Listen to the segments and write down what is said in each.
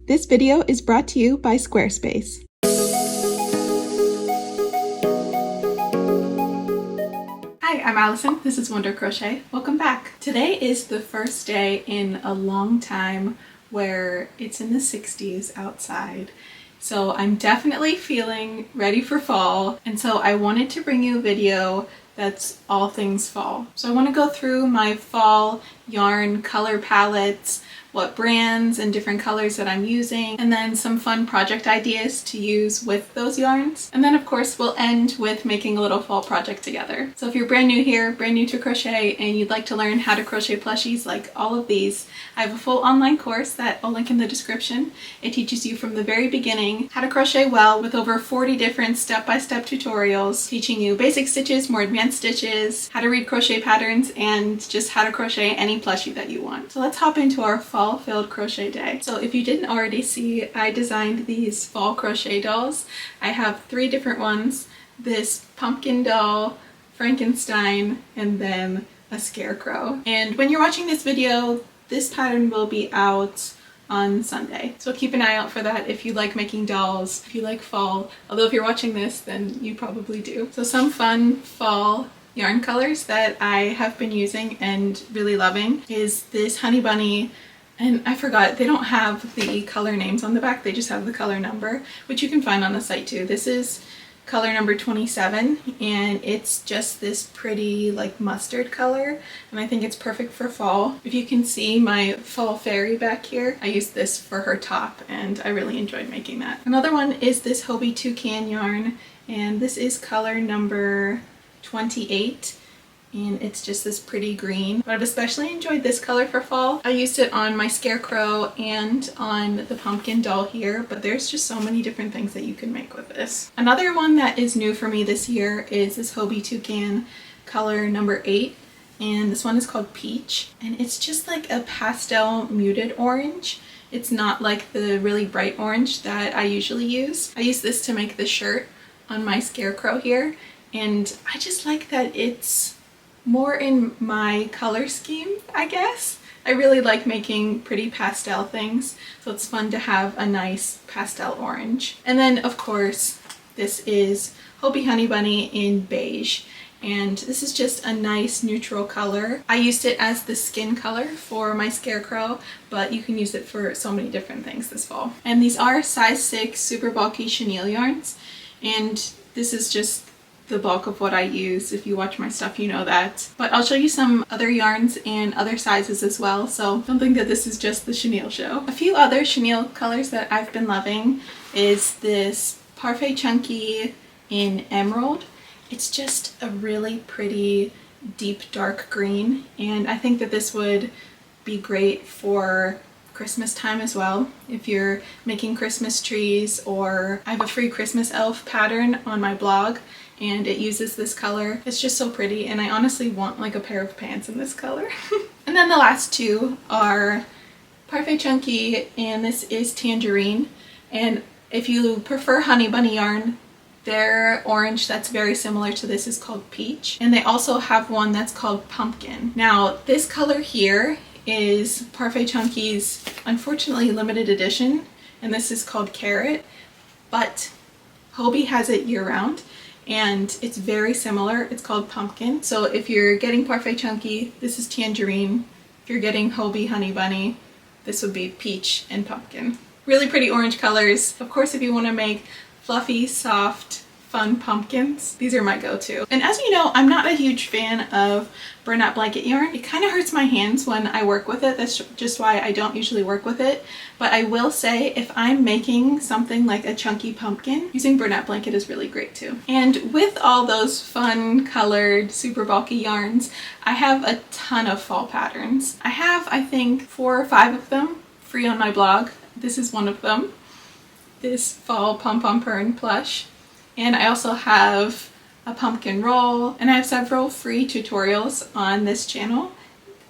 This video is brought to you by Squarespace. Hi, I'm Allison. This is Wonder Crochet. Welcome back. Today is the first day in a long time where it's in the 60s outside. So I'm definitely feeling ready for fall, and so I wanted to bring you a video that's all things fall. So I want to go through my fall yarn color palettes, what brands and different colors that I'm using, and then some fun project ideas to use with those yarns. And then of course we'll end with making a little fall project together. So if you're brand new here, brand new to crochet, and you'd like to learn how to crochet plushies like all of these, I have a full online course that I'll link in the description. It teaches you from the very beginning how to crochet well with over 40 different step-by-step tutorials, teaching you basic stitches, more advanced stitches, how to read crochet patterns, and just how to crochet any plushie that you want. So let's hop into our fall-filled crochet day. So if you didn't already see, I designed these fall crochet dolls. I have 3 different ones: this pumpkin doll, Frankenstein, and then a scarecrow. And when you're watching this video, this pattern will be out on Sunday. So keep an eye out for that if you like making dolls, if you like fall. Although if you're watching this, then you probably do. So some fun fall yarn colors that I have been using and really loving is this Honey Bunny, and I forgot, they don't have the color names on the back, they just have the color number, which you can find on the site too. This is color number 27, and it's just this pretty like mustard color, and I think it's perfect for fall. If you can see my fall fairy back here, I used this for her top and I really enjoyed making that. Another one is this Hobie Toucan yarn, and this is color number 28, and it's just this pretty green, but I've especially enjoyed this color for fall. I used it on my scarecrow and on the pumpkin doll here, but there's just so many different things that you can make with this. Another one that is new for me this year is this Hobie Toucan color number 8, and this one is called Peach, and it's just like a pastel muted orange. It's not like the really bright orange that I usually use. I use this to make the shirt on my scarecrow here, and I just like that it's more in my color scheme, I guess. I really like making pretty pastel things, so it's fun to have a nice pastel orange. And then of course this is Hobie Honey Bunny in beige, and this is just a nice neutral color. I used it as the skin color for my scarecrow, but you can use it for so many different things this fall. And these are size 6 super bulky chenille yarns, and this is just the bulk of what I use. If you watch my stuff, you know that. But I'll show you some other yarns and other sizes as well, so don't think that this is just the chenille show. A few other chenille colors that I've been loving is this Parfait Chunky in Emerald. It's just a really pretty deep dark green, and I think that this would be great for Christmas time as well. If you're making Christmas trees, or I have a free Christmas elf pattern on my blog and it uses this color. It's just so pretty, and I honestly want like a pair of pants in this color. And then the last 2 are Parfait Chunky, and this is Tangerine. And if you prefer Honey Bunny yarn, their orange that's very similar to this is called Peach, and they also have one that's called Pumpkin. Now this color here is Parfait Chunky's unfortunately limited edition, and this is called Carrot, but Hobie has it year-round and it's very similar. It's called Pumpkin. So if you're getting Parfait Chunky, this is Tangerine. If you're getting Hobie Honey Bunny, this would be Peach and Pumpkin. Really pretty orange colors. Of course, if you want to make fluffy, soft, fun pumpkins, these are my go-to. And as you know, I'm not a huge fan of burlap blanket yarn. It kind of hurts my hands when I work with it. That's just why I don't usually work with it. But I will say, if I'm making something like a chunky pumpkin, using burlap blanket is really great too. And with all those fun colored super bulky yarns, I have a ton of fall patterns. I have, I think, 4 or 5 of them free on my blog. This is one of them, this fall pom pom pern plush. And I also have a pumpkin roll, and I have several free tutorials on this channel.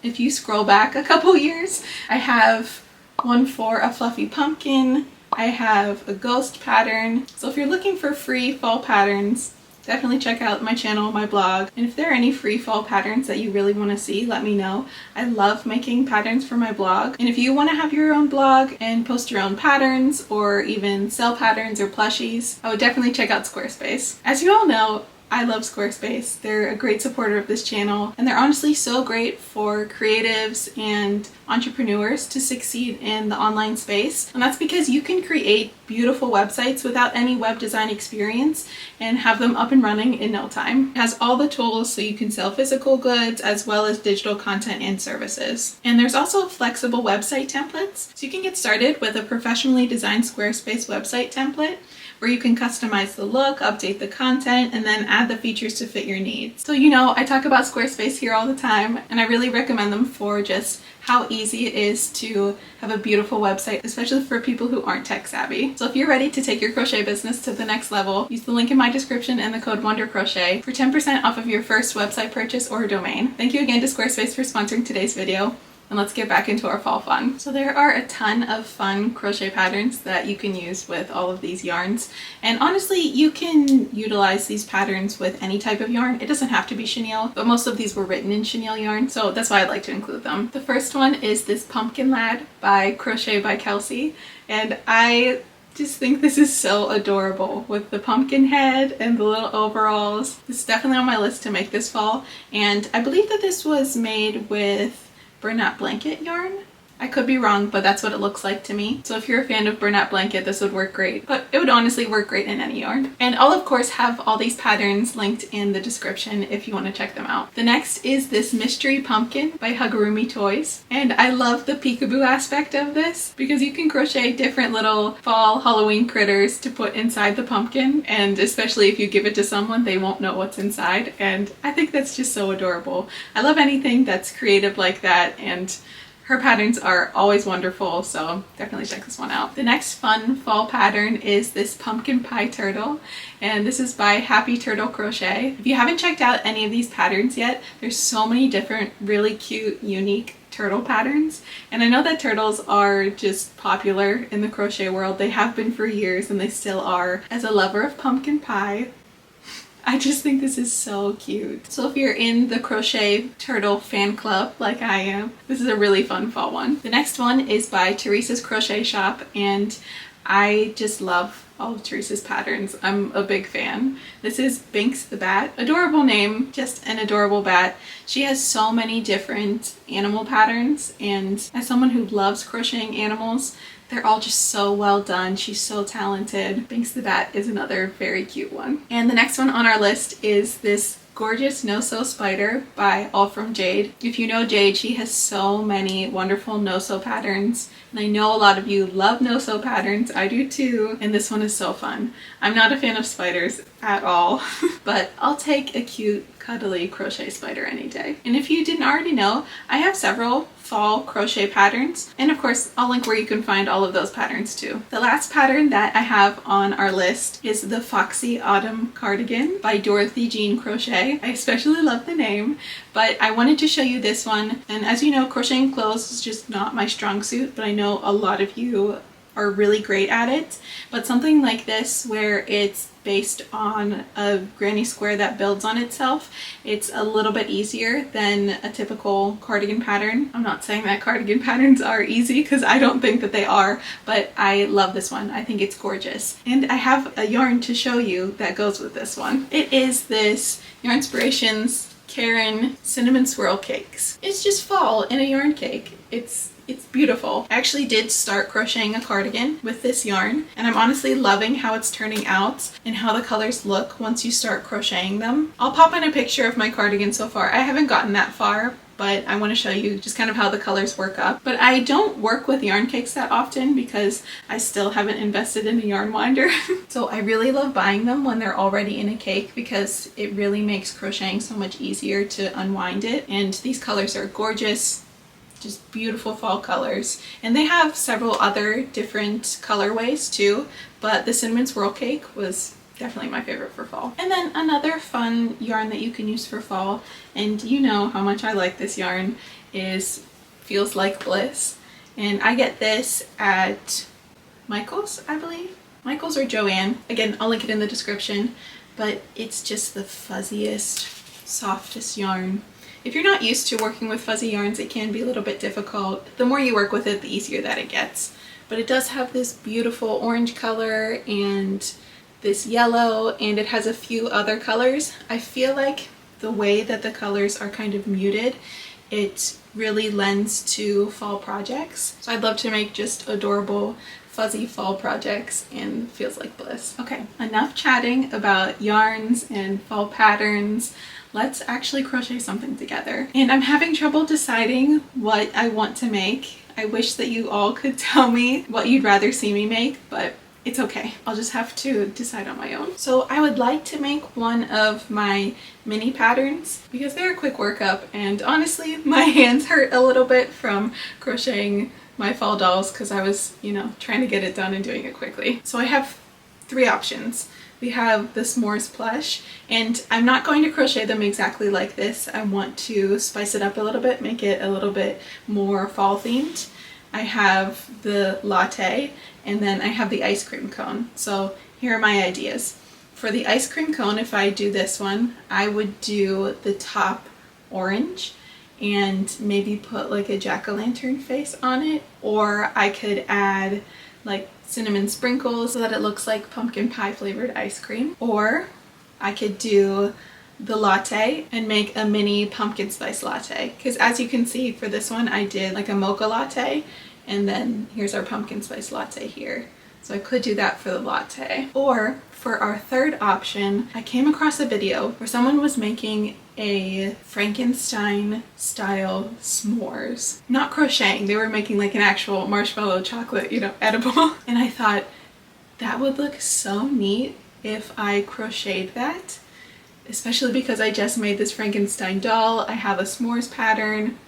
If you scroll back a couple years, I have one for a fluffy pumpkin, I have a ghost pattern. So if you're looking for free fall patterns, definitely check out my channel, my blog. And if there are any free fall patterns that you really want to see, let me know. I love making patterns for my blog. And if you want to have your own blog and post your own patterns or even sell patterns or plushies, I would definitely check out Squarespace. As you all know, I love Squarespace. They're a great supporter of this channel, and they're honestly so great for creatives and entrepreneurs to succeed in the online space. And that's because you can create beautiful websites without any web design experience and have them up and running in no time. It has all the tools so you can sell physical goods as well as digital content and services. And there's also flexible website templates, so you can get started with a professionally designed Squarespace website template where you can customize the look, update the content, and then add the features to fit your needs. So you know, I talk about Squarespace here all the time, and I really recommend them for just how easy it is to have a beautiful website, especially for people who aren't tech savvy. So if you're ready to take your crochet business to the next level, use the link in my description and the code WonderCrochet for 10% off of your first website purchase or domain. Thank you again to Squarespace for sponsoring today's video. And let's get back into our fall fun. So there are a ton of fun crochet patterns that you can use with all of these yarns. And honestly, you can utilize these patterns with any type of yarn. It doesn't have to be chenille, but most of these were written in chenille yarn, so that's why I'd like to include them. The first one is this Pumpkin Lad by Crochet by Kelsey. And I just think this is so adorable with the pumpkin head and the little overalls. This is definitely on my list to make this fall. And I believe that this was made with Bernat Blanket yarn. I could be wrong, but that's what it looks like to me. So if you're a fan of Bernat Blanket, this would work great, but it would honestly work great in any yarn. And I'll of course have all these patterns linked in the description if you want to check them out. The next is this Mystery Pumpkin by Hugurumi Toys. And I love the peekaboo aspect of this because you can crochet different little fall Halloween critters to put inside the pumpkin, and especially if you give it to someone, they won't know what's inside. And I think that's just so adorable. I love anything that's creative like that, and her patterns are always wonderful, so definitely check this one out. The next fun fall pattern is this Pumpkin Pie Turtle, and this is by Happy Turtle Crochet. If you haven't checked out any of these patterns yet, there's so many different really cute, unique turtle patterns. And I know that turtles are just popular in the crochet world. They have been for years and they still are. As a lover of pumpkin pie, I just think this is so cute. So if you're in the crochet turtle fan club like I am, this is a really fun fall one. The next one is by Teresa's Crochet Shop, and I just love all of Teresa's patterns. I'm a big fan. This is Binks the Bat. Adorable name, just an adorable bat. She has so many different animal patterns, and as someone who loves crocheting animals, they're all just so well done. She's so talented. Binks the Bat is another very cute one. And the next one on our list is this gorgeous no-sew spider by All From Jade. If you know Jade, she has so many wonderful no-sew patterns, and I know a lot of you love no-sew patterns. I do too, and this one is so fun. I'm not a fan of spiders at all, but I'll take a cute, cuddly crochet spider any day. And if you didn't already know, I have several fall crochet patterns, and of course I'll link where you can find all of those patterns too. The last pattern that I have on our list is the Foxy Autumn Cardigan by Dorothy Jean Crochet. I especially love the name, but I wanted to show you this one. And as you know, crocheting clothes is just not my strong suit, but I know a lot of you are really great at it. But something like this, where it's based on a granny square that builds on itself, it's a little bit easier than a typical cardigan pattern. I'm not saying that cardigan patterns are easy, because I don't think that they are, but I love this one. I think it's gorgeous. And I have a yarn to show you that goes with this one. It is this Yarnspirations Karen Cinnamon Swirl Cakes. It's just fall in a yarn cake. It's beautiful. I actually did start crocheting a cardigan with this yarn, and I'm honestly loving how it's turning out and how the colors look once you start crocheting them. I'll pop in a picture of my cardigan so far. I haven't gotten that far, but I want to show you just kind of how the colors work up. But I don't work with yarn cakes that often because I still haven't invested in a yarn winder. So I really love buying them when they're already in a cake, because it really makes crocheting so much easier to unwind it. And these colors are gorgeous. Just beautiful fall colors, and they have several other different colorways too, but the cinnamon swirl cake was definitely my favorite for fall. And then another fun yarn that you can use for fall, and you know how much I like this yarn, is Feels Like Bliss. And I get this at Michael's, I believe. Michael's or Joann. Again, I'll link it in the description. but it's just the fuzziest, softest yarn. If you're not used to working with fuzzy yarns, it can be a little bit difficult. The more you work with it, the easier that it gets. But it does have this beautiful orange color and this yellow, and it has a few other colors. I feel like the way that the colors are kind of muted, it really lends to fall projects. So I'd love to make just adorable fuzzy fall projects and feels like bliss. Okay, enough chatting about yarns and fall patterns. Let's actually crochet something together. And I'm having trouble deciding what I want to make. I wish that you all could tell me what you'd rather see me make, but it's okay. I'll just have to decide on my own. So I would like to make one of my mini patterns because they're a quick workup, and honestly my hands hurt a little bit from crocheting my fall dolls because I was, you know, trying to get it done and doing it quickly. So I have three options. We have the s'mores plush, and I'm not going to crochet them exactly like this. I want to spice it up a little bit, make it a little bit more fall themed. I have the latte, and then I have the ice cream cone. So here are my ideas. For the ice cream cone, if I do this one, I would do the top orange and maybe put like a jack-o'-lantern face on it, or I could add like cinnamon sprinkles so that it looks like pumpkin pie flavored ice cream, or I could do the latte and make a mini pumpkin spice latte, because as you can see for this one I did like a mocha latte, and then here's our pumpkin spice latte here. So I could do that for the latte. Or for our third option, I came across a video where someone was making a Frankenstein style s'mores. Not crocheting, they were making like an actual marshmallow chocolate, you know, edible. And I thought that would look so neat if I crocheted that, especially because I just made this Frankenstein doll. I have a s'mores pattern.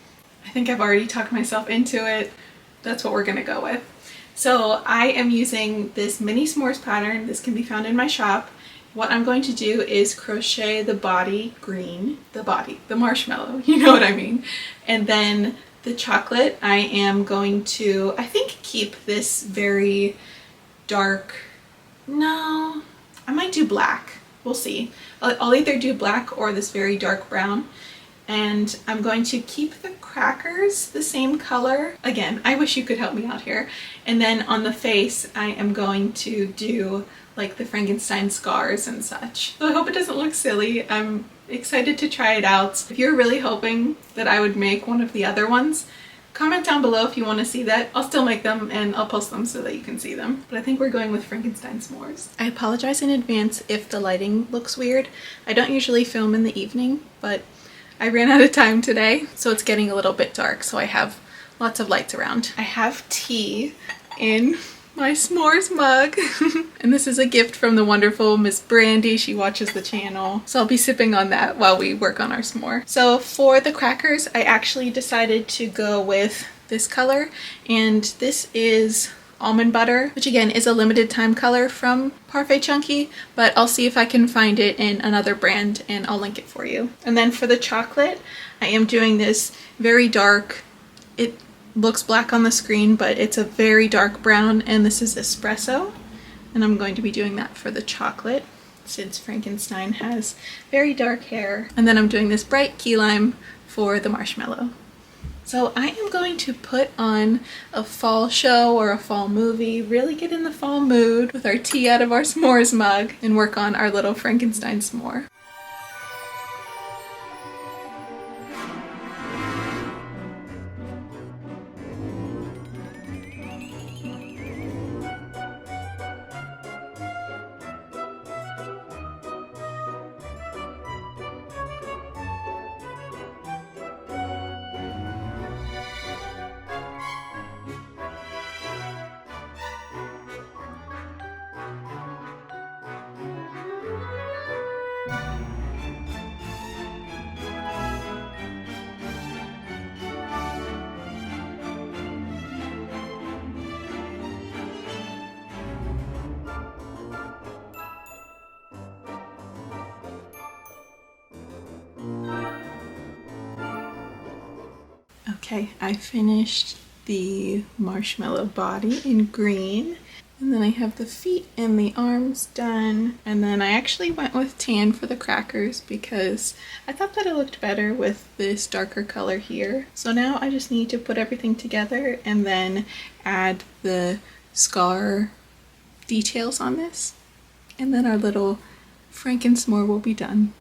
I think I've already talked myself into it. That's what we're gonna go with. So I am using this mini s'mores pattern. This can be found in my shop. What I'm going to do is crochet the body green, the marshmallow, you know what I mean. And then the chocolate, I am going to, I think, keep this very dark, no, I might do black, we'll see. I'll either do black or this very dark brown. And I'm going to keep the crackers the same color. Again, I wish you could help me out here. And then on the face, I am going to do like the Frankenstein scars and such. So I hope it doesn't look silly. I'm excited to try it out. If you're really hoping that I would make one of the other ones, comment down below if you want to see that. I'll still make them and I'll post them so that you can see them. But I think we're going with Frankenstein S'mores. I apologize in advance if the lighting looks weird. I don't usually film in the evening, but I ran out of time today, so it's getting a little bit dark, so I have lots of lights around. I have tea in my s'mores mug, and this is a gift from the wonderful Miss Brandy. She watches the channel, so I'll be sipping on that while we work on our s'more. So for the crackers, I actually decided to go with this color, and this is almond butter, which again is a limited time color from Parfait Chunky, but I'll see if I can find it in another brand and I'll link it for you. And then for the chocolate, I am doing this very dark, it looks black on the screen, but it's a very dark brown, and this is espresso, and I'm going to be doing that for the chocolate since Frankenstein has very dark hair. And then I'm doing this bright key lime for the marshmallow. So I am going to put on a fall show or a fall movie, really get in the fall mood with our tea out of our s'mores mug, and work on our little Frankenstein s'more. Okay, I finished the marshmallow body in green, And then I have the feet and the arms done. And then I actually went with tan for the crackers because I thought that it looked better with this darker color here. So now I just need to put everything together and then add the scar details on this. And then our little Frankenstein Smore will be done.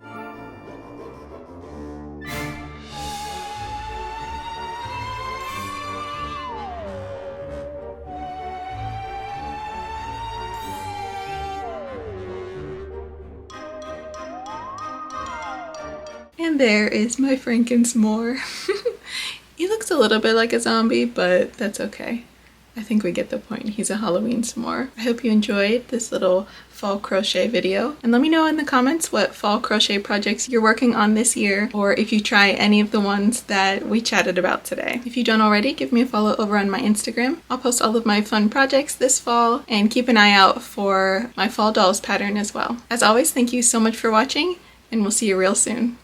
And there is my Frankenstein Smore. He looks a little bit like a zombie, but that's okay. I think we get the point. He's a Halloween s'more. I hope you enjoyed this little fall crochet video. And let me know in the comments what fall crochet projects you're working on this year, or if you try any of the ones that we chatted about today. If you don't already, give me a follow over on my Instagram. I'll post all of my fun projects this fall, and keep an eye out for my fall dolls pattern as well. As always, thank you so much for watching, and we'll see you real soon.